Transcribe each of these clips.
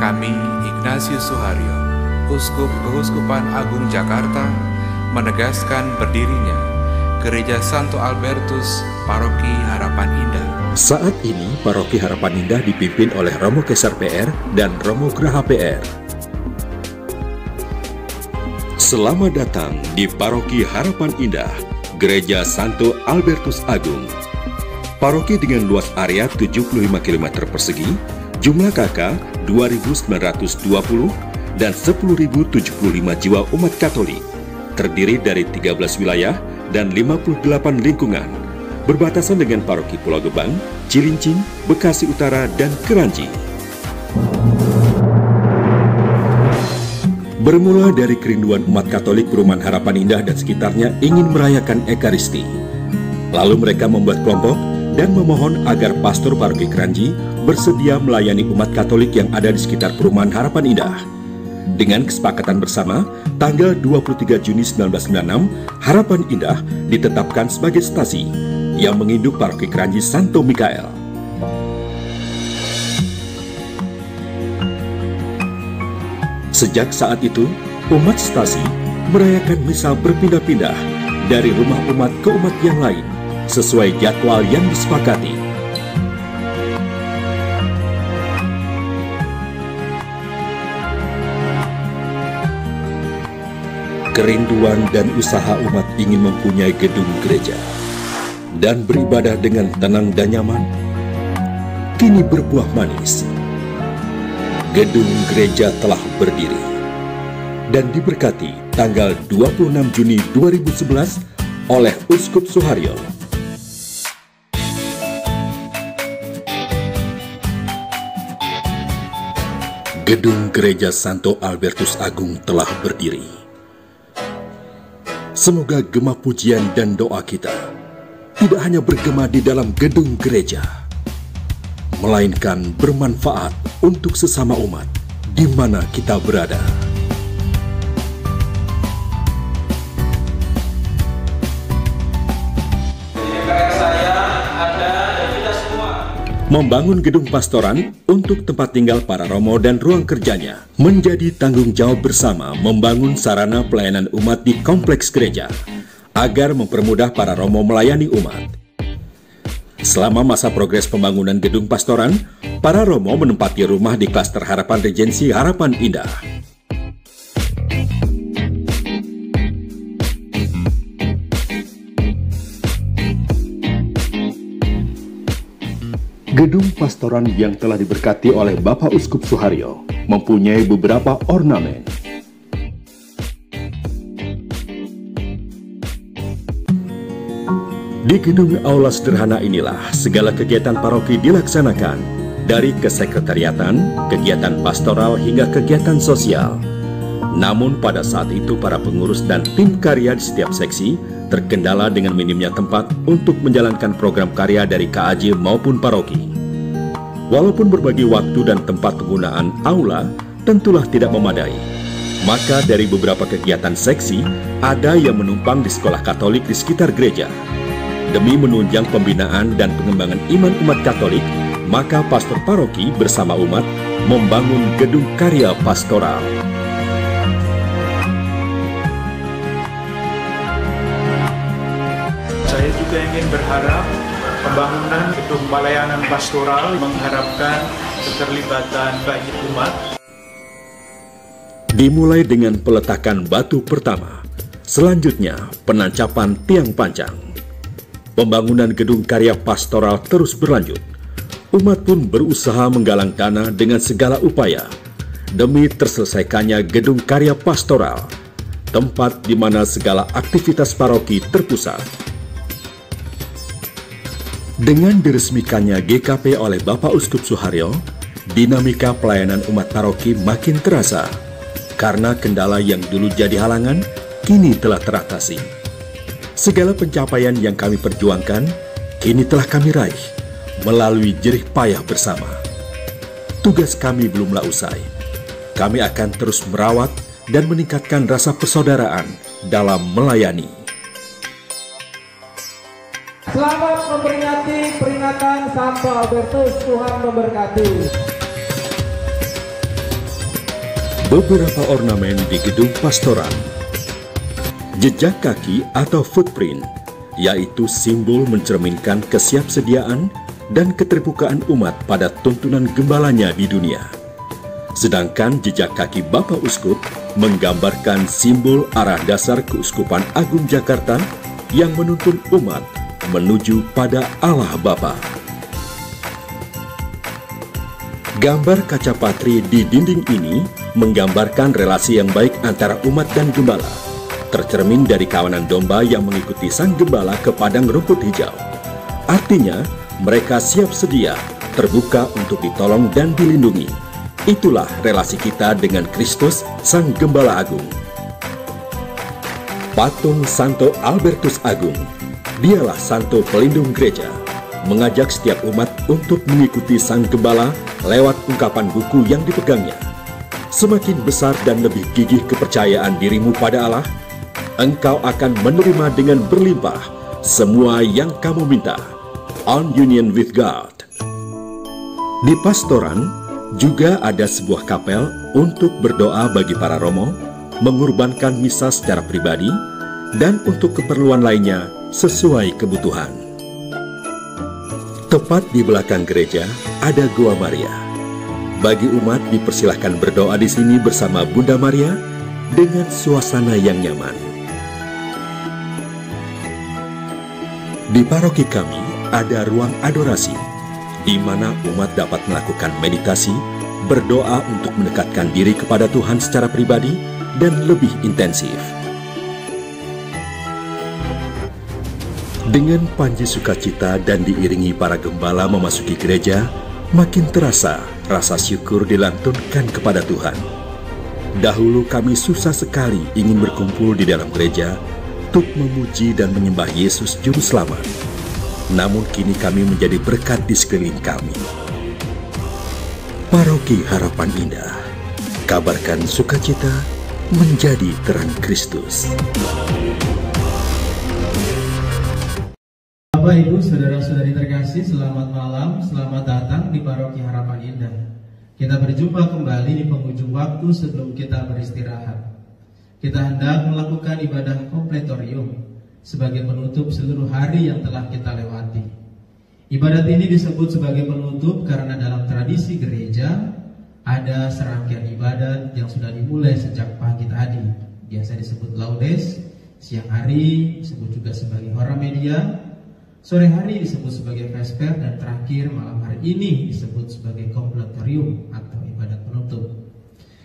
kami, Ignatius Suharyo, Uskup Keuskupan Agung Jakarta, menegaskan berdirinya Gereja Santo Albertus, Paroki Harapan Indah. Saat ini, Paroki Harapan Indah dipimpin oleh Romo Kaisar PR dan Romo Graha PR. Selamat datang di Paroki Harapan Indah, Gereja Santo Albertus Agung. Paroki dengan luas area 75 km persegi, jumlah KK 2.920 dan 10.075 jiwa umat Katolik, terdiri dari 13 wilayah dan 58 lingkungan, berbatasan dengan Paroki Pulau Gebang, Cilincing, Bekasi Utara, dan Kranji. Bermula dari kerinduan umat Katolik Perumahan Harapan Indah dan sekitarnya ingin merayakan Ekaristi. Lalu mereka membuat kelompok dan memohon agar pastor Paroki Kranji bersedia melayani umat Katolik yang ada di sekitar Perumahan Harapan Indah. Dengan kesepakatan bersama, tanggal 23 Juni 1996, Harapan Indah ditetapkan sebagai stasi yang menginduk Paroki Kranji Santo Mikael. Sejak saat itu, umat stasi merayakan misa berpindah-pindah dari rumah umat ke umat yang lain, sesuai jadwal yang disepakati. Kerinduan dan usaha umat ingin mempunyai gedung gereja dan beribadah dengan tenang dan nyaman, kini berbuah manis. Gedung gereja telah berdiri dan diberkati tanggal 26 Juni 2011 oleh Uskup Suharyo. Gedung Gereja Santo Albertus Agung telah berdiri. Semoga gema pujian dan doa kita tidak hanya bergema di dalam gedung gereja, melainkan bermanfaat untuk sesama umat di mana kita berada. Membangun gedung pastoran untuk tempat tinggal para romo dan ruang kerjanya menjadi tanggung jawab bersama membangun sarana pelayanan umat di kompleks gereja agar mempermudah para romo melayani umat. Selama masa progres pembangunan gedung pastoran, para romo menempati rumah di klaster Harapan Regensi Harapan Indah. Gedung pastoran yang telah diberkati oleh Bapak Uskup Suharyo mempunyai beberapa ornamen. Di gedung aula sederhana inilah segala kegiatan paroki dilaksanakan, dari kesekretariatan, kegiatan pastoral hingga kegiatan sosial. Namun pada saat itu para pengurus dan tim karya di setiap seksi terkendala dengan minimnya tempat untuk menjalankan program karya dari KAJ maupun paroki. Walaupun berbagi waktu dan tempat penggunaan aula tentulah tidak memadai, maka dari beberapa kegiatan seksi ada yang menumpang di sekolah Katolik di sekitar gereja. Demi menunjang pembinaan dan pengembangan iman umat Katolik, maka pastor paroki bersama umat membangun gedung karya pastoral. Saya juga ingin berharap pembangunan gedung pelayanan pastoral mengharapkan keterlibatan banyak umat. Dimulai dengan peletakan batu pertama, selanjutnya penancapan tiang panjang. Pembangunan gedung karya pastoral terus berlanjut. Umat pun berusaha menggalang dana dengan segala upaya demi terselesaikannya gedung karya pastoral, tempat di mana segala aktivitas paroki terpusat. Dengan diresmikannya GKP oleh Bapak Uskup Suharyo, dinamika pelayanan umat paroki makin terasa, karena kendala yang dulu jadi halangan, kini telah teratasi. Segala pencapaian yang kami perjuangkan, kini telah kami raih, melalui jerih payah bersama. Tugas kami belumlah usai. Kami akan terus merawat dan meningkatkan rasa persaudaraan dalam melayani. Selamat memperingati peringatan Santo Albertus, Tuhan memberkati. Beberapa ornamen di gedung pastoral. Jejak kaki atau footprint, yaitu simbol mencerminkan kesiapsediaan dan keterbukaan umat pada tuntunan gembalanya di dunia. Sedangkan jejak kaki Bapak Uskup menggambarkan simbol arah dasar Keuskupan Agung Jakarta yang menuntun umat menuju pada Allah Bapa. Gambar kaca patri di dinding ini menggambarkan relasi yang baik antara umat dan gembala, tercermin dari kawanan domba yang mengikuti sang gembala ke padang rumput hijau. Artinya, mereka siap sedia, terbuka untuk ditolong dan dilindungi. Itulah relasi kita dengan Kristus, Sang Gembala Agung. Patung Santo Albertus Agung, dialah santo pelindung gereja, mengajak setiap umat untuk mengikuti Sang Gembala lewat ungkapan buku yang dipegangnya. Semakin besar dan lebih gigih kepercayaan dirimu pada Allah, engkau akan menerima dengan berlimpah semua yang kamu minta. On Union with God. Di pastoran juga ada sebuah kapel untuk berdoa bagi para romo, mengorbankan misa secara pribadi, dan untuk keperluan lainnya sesuai kebutuhan. Tepat di belakang gereja ada Gua Maria. Bagi umat dipersilahkan berdoa di sini bersama Bunda Maria dengan suasana yang nyaman. Di paroki kami ada ruang adorasi, di mana umat dapat melakukan meditasi, berdoa untuk mendekatkan diri kepada Tuhan secara pribadi dan lebih intensif. Dengan panji sukacita dan diiringi para gembala memasuki gereja, makin terasa rasa syukur dilantunkan kepada Tuhan. Dahulu kami susah sekali ingin berkumpul di dalam gereja untuk memuji dan menyembah Yesus Juru Selamat. Namun kini kami menjadi berkat di sekeliling kami. Paroki Harapan Indah, kabarkan sukacita menjadi terang Kristus. Bapak, Ibu, Saudara-saudari terkasih, selamat malam, selamat datang di Paroki Harapan Indah. Kita berjumpa kembali di penghujung waktu sebelum kita beristirahat. Kita hendak melakukan ibadah kompletorium sebagai penutup seluruh hari yang telah kita lewati. Ibadat ini disebut sebagai penutup karena dalam tradisi gereja ada serangkaian ibadat yang sudah dimulai sejak pagi tadi. Biasa disebut laudes, siang hari disebut juga sebagai hora media, sore hari disebut sebagai vesper, dan terakhir malam hari ini disebut sebagai kompletorium atau ibadat penutup.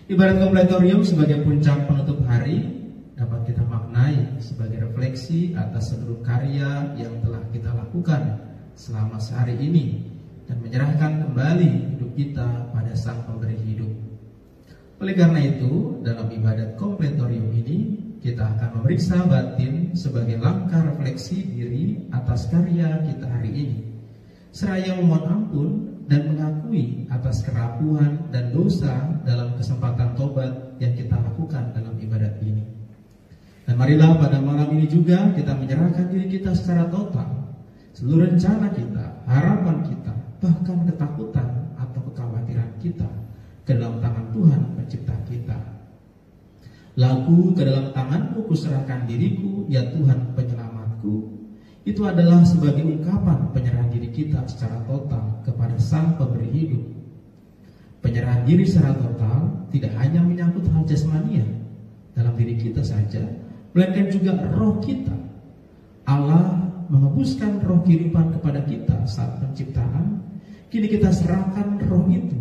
Ibadat kompletorium sebagai puncak penutup hari dapat kita maknai sebagai refleksi atas seluruh karya yang telah kita lakukan selama sehari ini dan menyerahkan kembali hidup kita pada Sang Pemberi hidup. Oleh karena itu, dalam ibadat kompletorium ini kita akan memeriksa batin sebagai langkah refleksi diri atas karya kita hari ini, seraya memohon ampun dan mengakui atas kerapuhan dan dosa dalam kesempatan tobat yang kita lakukan dalam ibadat ini. Dan marilah pada malam ini juga kita menyerahkan diri kita secara total, seluruh rencana kita, harapan kita, bahkan ketakutan atau kekhawatiran kita ke dalam tangan Tuhan pencipta kita. Lagu "Ke dalam tangan-Mu kuserahkan diriku, ya Tuhan penyelamatku", itu adalah sebagai ungkapan penyerahan diri kita secara total kepada Sang Pemberi hidup. Penyerahan diri secara total tidak hanya menyangkut hal jasmania dalam diri kita saja, melainkan juga roh kita. Allah menghembuskan roh kehidupan kepada kita saat penciptaan. Kini kita serahkan roh itu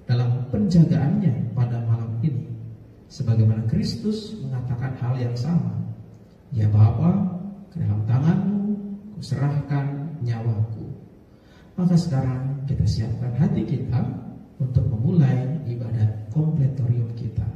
dalam penjagaannya pada malam ini, sebagaimana Kristus mengatakan hal yang sama. Ya Bapa, ke dalam tangan-Mu kuserahkan nyawaku. Maka sekarang kita siapkan hati kita untuk memulai ibadat kompletorium kita.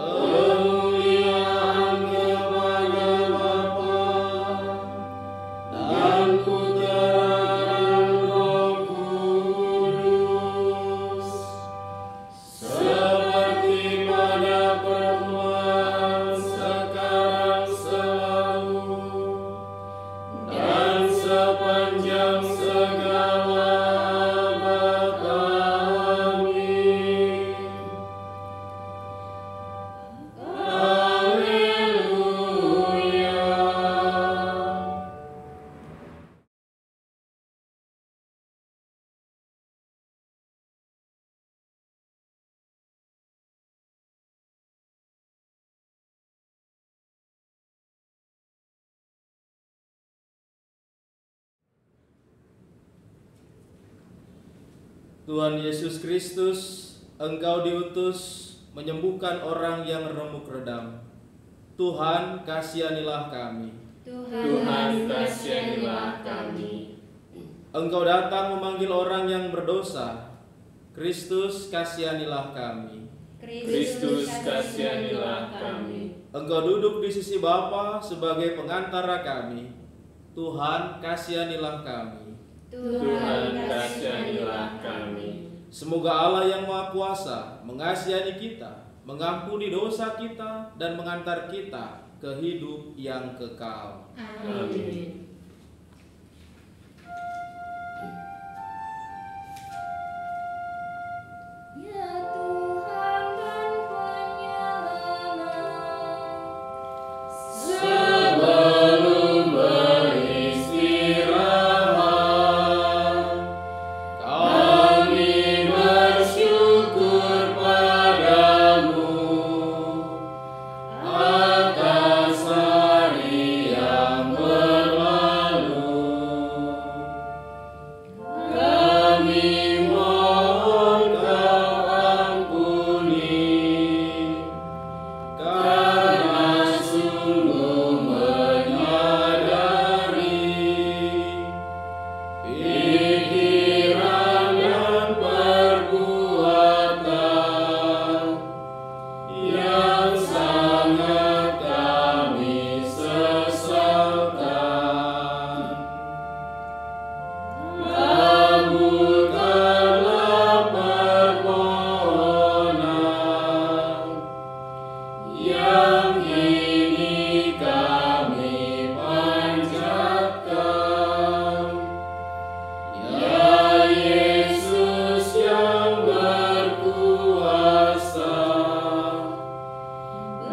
Oh sepanjang segala abad. Amin. Haleluya. Tuhan Yesus Kristus, Engkau diutus menyembuhkan orang yang remuk redam. Tuhan, kasihanilah kami. Tuhan, kasihanilah kami. Engkau datang memanggil orang yang berdosa. Kristus, kasihanilah kami. Kristus, kasihanilah kami. Engkau duduk di sisi Bapa sebagai pengantara kami. Tuhan, kasihanilah kami. Tuhan, kasihanilah kami. Semoga Allah yang Maha Kuasa mengasihani kita, mengampuni dosa kita, dan mengantar kita ke hidup yang kekal. Amin. Ya Tuhan dan Penyelamat, Sebelum beristirahat, kami bersyukur padamu atas hari yang berlalu. Kami mohon Kau ampuni, karena sungguh menyadari pikiran dan perbuatan yang sangat kami sesalkan. Kabulkanlah permohonan yang kini kami panjatkan. Ya Yesus yang berkuasa,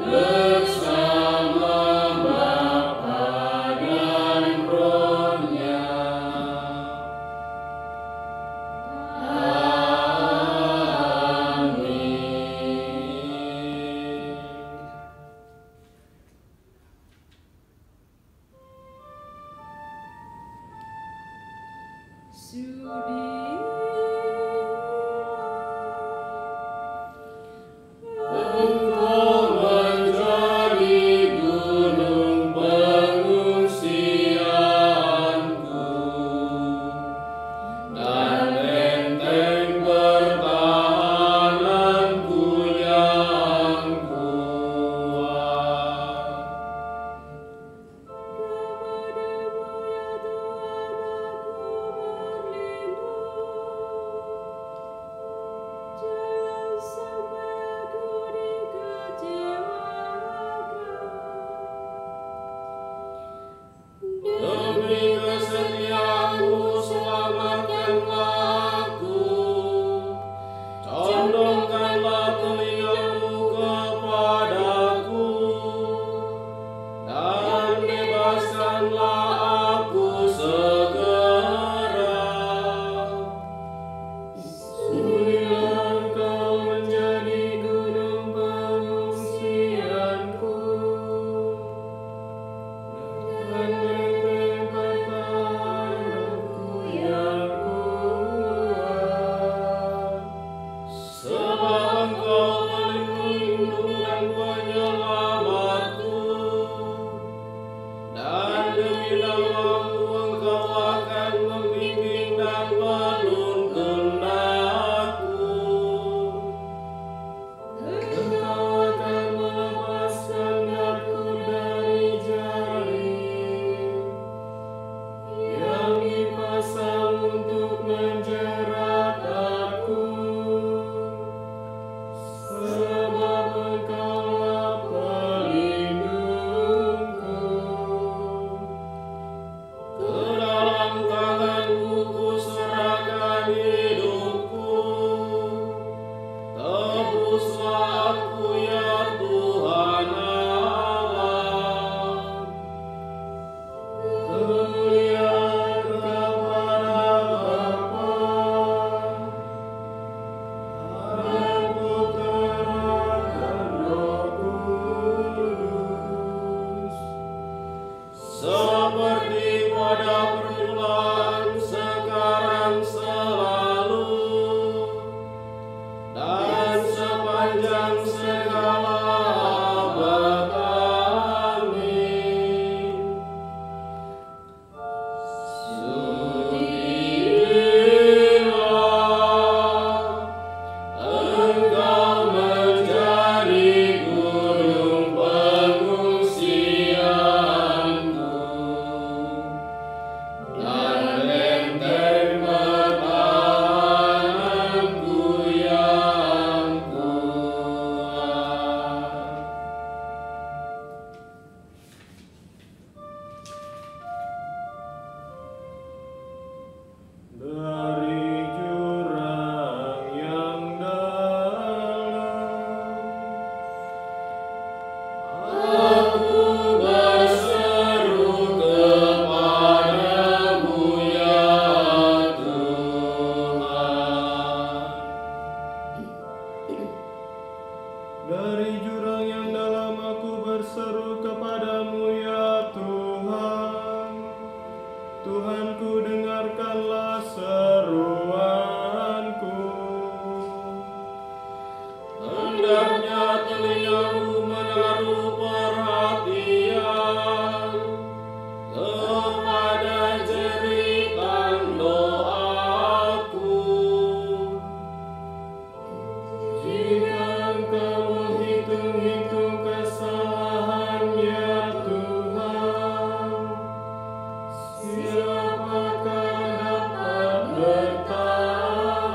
bersama Bapa dan Roh-Nya. Amin. Engkau menjadi gunung pengungsianku dan benteng pertahananku yang kuat. Kepadamu ya Tuhan aku berlindung. dengarkanlah seruanku. Hendaknya telingamu menaruh perhatian kepada jeritan doaku. Jika engkau menghitung-hitung kesalahannya, Tuhan, siapakah dapat bertahan?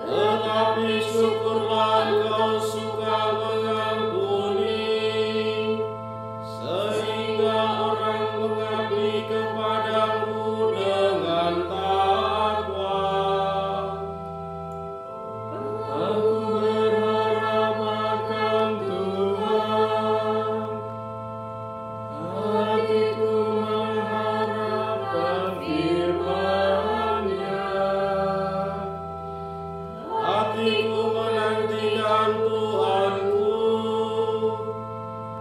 Tetapi syukurlah Engkau suka mengampuni, sehingga orang mengabdi kepadamu dengan takwa. Aku berharap akan Tuhan, hatiku mengharapkan firman-Nya. Hatiku menantikan Tuhanku,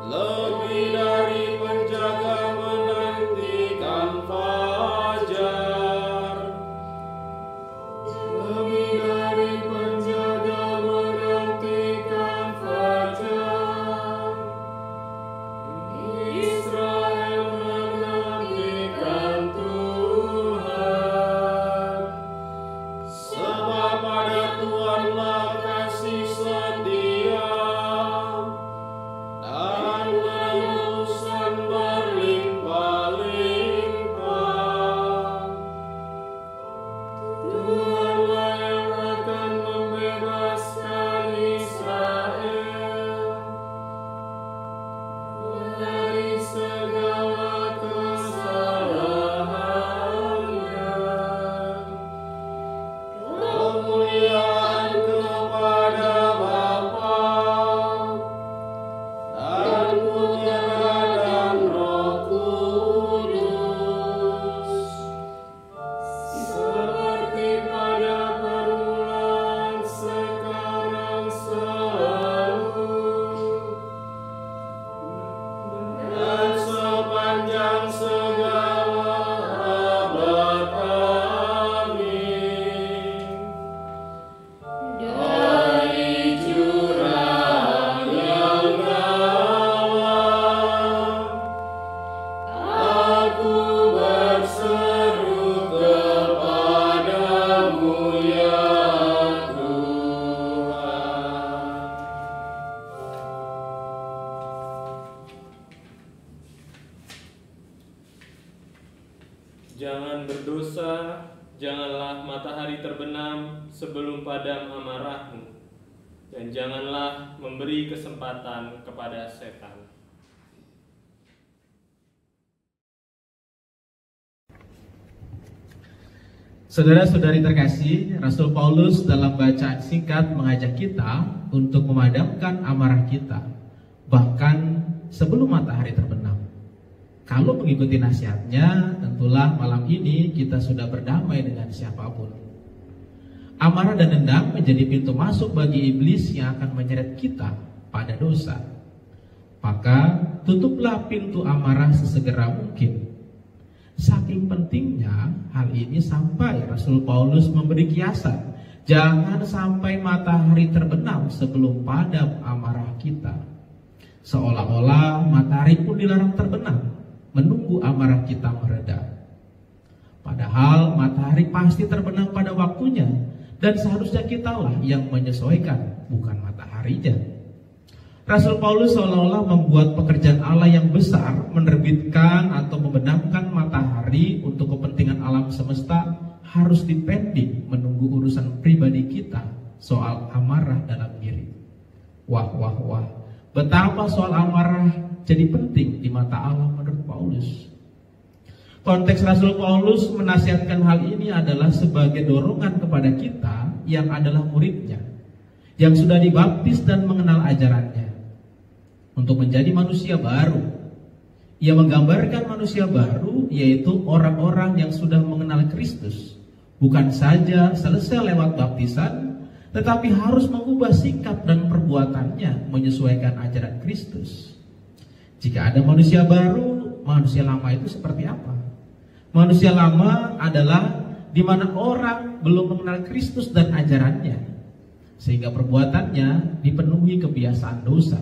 lebih dari penjaga menantikan fajar. Lebih dari penjaga menantikan fajar. Israel menantikan Tuhan. Sebab pada Tuhanlah kasih setia, dan penebusan berlimpah-limpah. Tuhanlah yang akan membebaskan Israel dari segala kesalahannya. Kemuliaan kepada Bapa dan Putera dan Roh Kudus, seperti pada permulaan, sekarang, selalu, dan sepanjang segala abad. Amin. Dari jurang yang dalam, aku berseru kepadamu, ya Tuhan. Jangan berdosa, janganlah matahari terbenam sebelum padam amarahmu, dan janganlah memberi kesempatan kepada setan. Saudara-saudari terkasih, Rasul Paulus dalam bacaan singkat mengajak kita untuk memadamkan amarah kita, bahkan sebelum matahari terbenam. Kalau mengikuti nasihatnya, tentulah malam ini kita sudah berdamai dengan siapapun. Amarah dan dendam menjadi pintu masuk bagi iblis yang akan menyeret kita pada dosa. Maka tutuplah pintu amarah sesegera mungkin. Saking pentingnya hal ini sampai Rasul Paulus memberi kiasan, jangan sampai matahari terbenam sebelum padam amarah kita. Seolah-olah matahari pun dilarang terbenam, menunggu amarah kita mereda. Padahal matahari pasti terbenam pada waktunya, dan seharusnya kitalah yang menyesuaikan, bukan mataharinya. Rasul Paulus seolah-olah membuat pekerjaan Allah yang besar, menerbitkan atau membenamkan matahari untuk kepentingan alam semesta, harus dipending menunggu urusan pribadi kita soal amarah dalam diri. Wah, betapa soal amarah jadi penting di mata Allah menurut Paulus. Konteks Rasul Paulus menasihatkan hal ini adalah sebagai dorongan kepada kita yang adalah muridnya, yang sudah dibaptis dan mengenal ajarannya, untuk menjadi manusia baru. Ia menggambarkan manusia baru, yaitu orang-orang yang sudah mengenal Kristus, bukan saja selesai lewat baptisan, tetapi harus mengubah sikap dan perbuatannya menyesuaikan ajaran Kristus. Jika ada manusia baru, manusia lama itu seperti apa? Manusia lama adalah di mana orang belum mengenal Kristus dan ajarannya, sehingga perbuatannya dipenuhi kebiasaan dosa.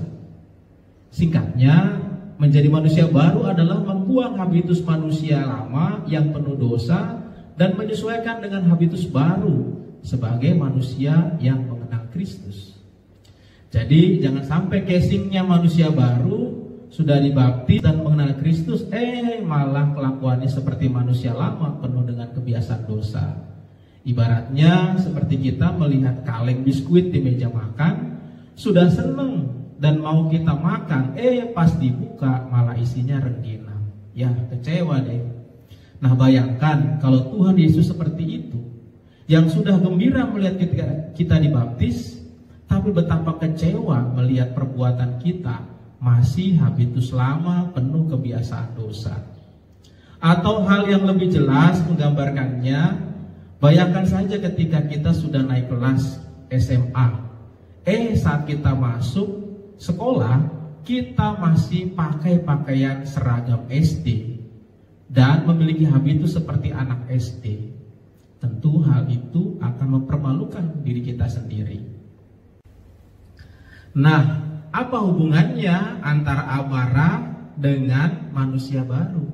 Singkatnya, menjadi manusia baru adalah membuang habitus manusia lama yang penuh dosa dan menyesuaikan dengan habitus baru sebagai manusia yang mengenal Kristus. Jadi jangan sampai casingnya manusia baru sudah dibaptis dan mengenal Kristus, malah kelakuannya seperti manusia lama penuh dengan kebiasaan dosa. Ibaratnya seperti kita melihat kaleng biskuit di meja makan, sudah seneng dan mau kita makan, pas dibuka malah isinya rengginang. Ya, kecewa deh. Nah, bayangkan kalau Tuhan Yesus seperti itu, yang sudah gembira melihat kita dibaptis, tapi betapa kecewa melihat perbuatan kita masih habitus lama penuh kebiasaan dosa. Atau hal yang lebih jelas menggambarkannya, bayangkan saja ketika kita sudah naik kelas SMA, saat kita masuk sekolah, kita masih pakai pakaian seragam SD dan memiliki habitus seperti anak SD. Tentu hal itu akan mempermalukan diri kita sendiri. Nah, apa hubungannya antara amarah dengan manusia baru?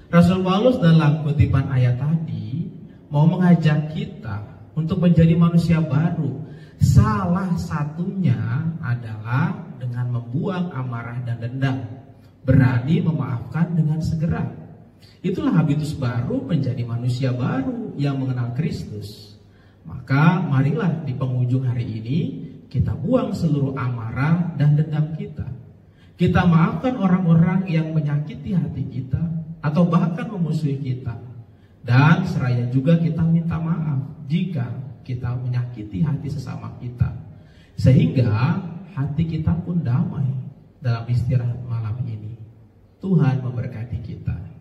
Rasul Paulus dalam kutipan ayat tadi mau mengajak kita untuk menjadi manusia baru. Salah satunya adalah dengan membuang amarah dan dendam, berani memaafkan dengan segera. Itulah habitus baru menjadi manusia baru yang mengenal Kristus. Maka marilah di penghujung hari ini kita buang seluruh amarah dan dendam kita. Kita maafkan orang-orang yang menyakiti hati kita atau bahkan memusuhi kita. Dan seraya juga kita minta maaf jika kita menyakiti hati sesama kita. Sehingga hati kita pun damai dalam istirahat malam ini. Tuhan memberkati kita. Tuhan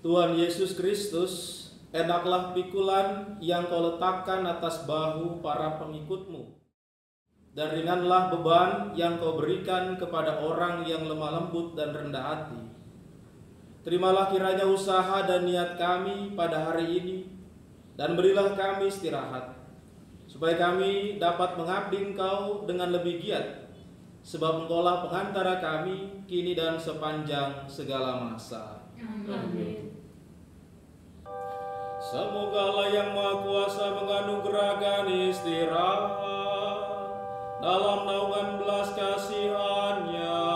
Tuhan Yesus Kristus, enaklah pikulan yang kau letakkan atas bahu para pengikut-Mu, dan ringanlah beban yang kau berikan kepada orang yang lemah lembut dan rendah hati. Terimalah kiranya usaha dan niat kami pada hari ini, dan berilah kami istirahat, supaya kami dapat mengabdi Engkau dengan lebih giat, sebab Engkaulah pengantara kami kini dan sepanjang segala masa. Amin. Semoga Allah yang Maha Kuasa menganugerahkan istirahat dalam naungan belas kasihan-Nya.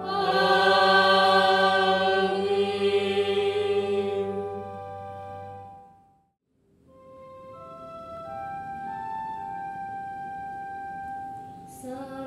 Amin. Salam